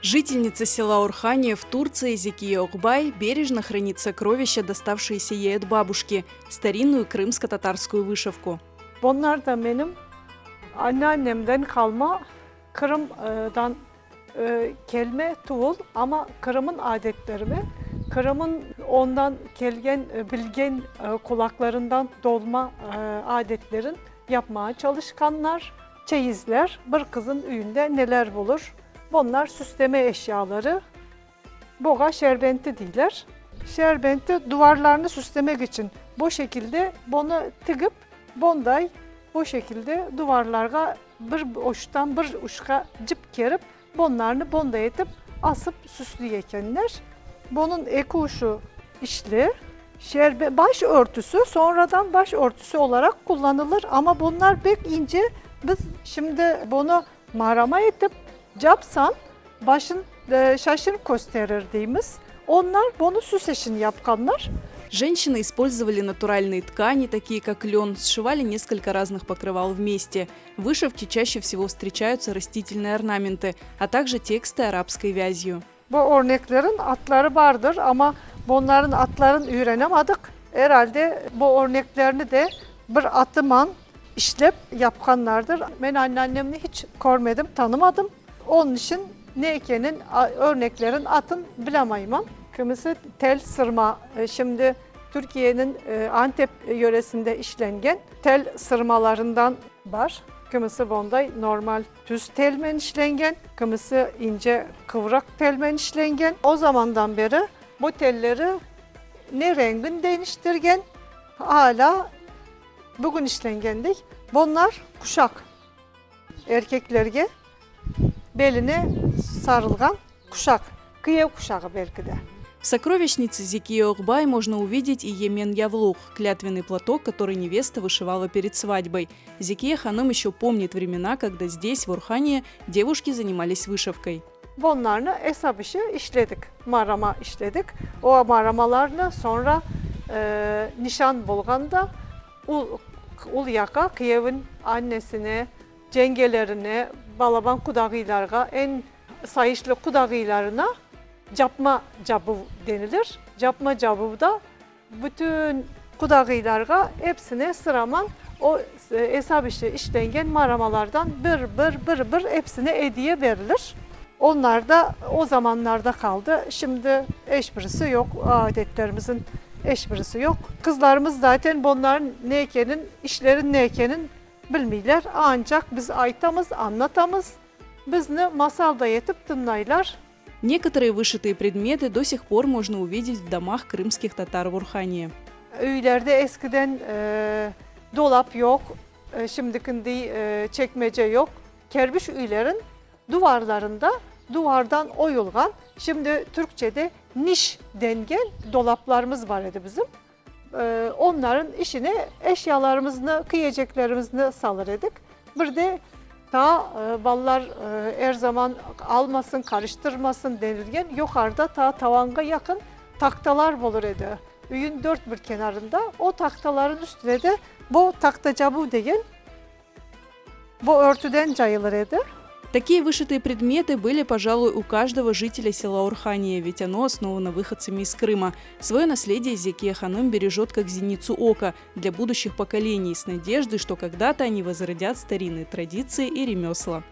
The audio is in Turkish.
Жительница села Орхания в Турции Зекия Окбай бережно хранит сокровища, доставшиеся ей от бабушки, старинную крымско-татарскую вышивку. Bunlar da benim anneannemden kalma Kırım'dan kelme tuğul ama Kırım'ın adetlerimi, Kırım'ın ondan kelgen bilgen kulaklarından dolma adetlerin yapmaya çalışkanlar, çeyizler, bir kızın üyünde neler bulur. Bunlar süsleme eşyaları. Boga şerbenti değiller. Şerbenti duvarlarını süslemek için bu şekilde bunu tıkıp bonday bu şekilde duvarlarga bir uçtan bir uçka cip kerip bonlarını bonda etip asıp süslüyekenler. Bunun eki uçu işli, baş örtüsü sonradan baş örtüsü olarak kullanılır ama bunlar pek ince. Biz şimdi bunu marama etip capsan başın şaşın gösterirdiğimiz onlar bunu süs için yapkanlar. Женщины использовали натуральные ткани, такие как лен, сшивали несколько разных покрывал вместе. В вышивке чаще всего встречаются растительные орнаменты, а также тексты арабской вязью. Bu örneklerin atları vardır ama bunların atların öğrenemedik. Herhalde bu örneklerini de bir atıman işlep yapkanlardır. Ben anneannemni hiç görmedim, tanımadım. Onun için Neyke'nin örneklerin atın bilemeyim. Kimisi tel sırma, şimdi Türkiye'nin Antep yöresinde işlengen tel sırmalarından var. Kimisi bonday normal düz telmen işlengen, kimisi ince kıvrak telmen işlengen. O zamandan beri bu telleri ne rengin değiştirgen, hala bugün işlengendik. Bunlar kuşak. Erkeklerge beline sarılgan kuşak. Kıyev kuşağı belki de. В сокровищнице Зекии Окбай можно увидеть и Емен Явлух, клятвенный платок, который невеста вышивала перед свадьбой. Зекия Ханум еще помнит времена, когда здесь, в Орхании, девушки занимались вышивкой. Bunlarını hesap işi işledik, marama işledik. O maramalarını sonra nişan bulganda ul yaka Kıyev'in annesine, cengelerine, balaban kudağılarga, en sayışlı kudağılarına capma cabı denilir. Capma cabı da bütün kudağılarga hepsine sıraman o hesap işi işlengen maramalardan bir hepsine hediye verilir. Onlar da o zamanlarda kaldı. Şimdi eşbirisi yok. Adetlerimizin eşbirisi yok. Kızlarımız zaten bunların neykenin, işlerin neykenin bilmiyorlar. Ancak biz aytamız, anlatamız. Biz ne masalda yetip dinlaylar. Некоторые вышитые предметы до сих пор можно увидеть в домах крымских татар в Орхании. Öylerde eskiden dolap yok, şimdikinde çekmece yok. Kerbiş üylerin duvarlarında duvardan oyulgan, şimdi Türkçe'de niş dengen dolaplarımız var idi bizim. Onların işine eşyalarımızı, kıyacaklarımızı salır edik. Bir de ta ballar her zaman almasın, karıştırmasın denilgen yukarıda ta tavanga yakın taktalar bulur edi. Üyün dört bir kenarında o taktaların üstüne de bu taktacabu deyin bu örtüden cayılır edi. Такие вышитые предметы были, пожалуй, у каждого жителя села Орхания, ведь оно основано выходцами из Крыма. Свое наследие Зекия Ханум бережет как зеницу ока для будущих поколений, с надеждой, что когда-то они возродят старинные традиции и ремесла.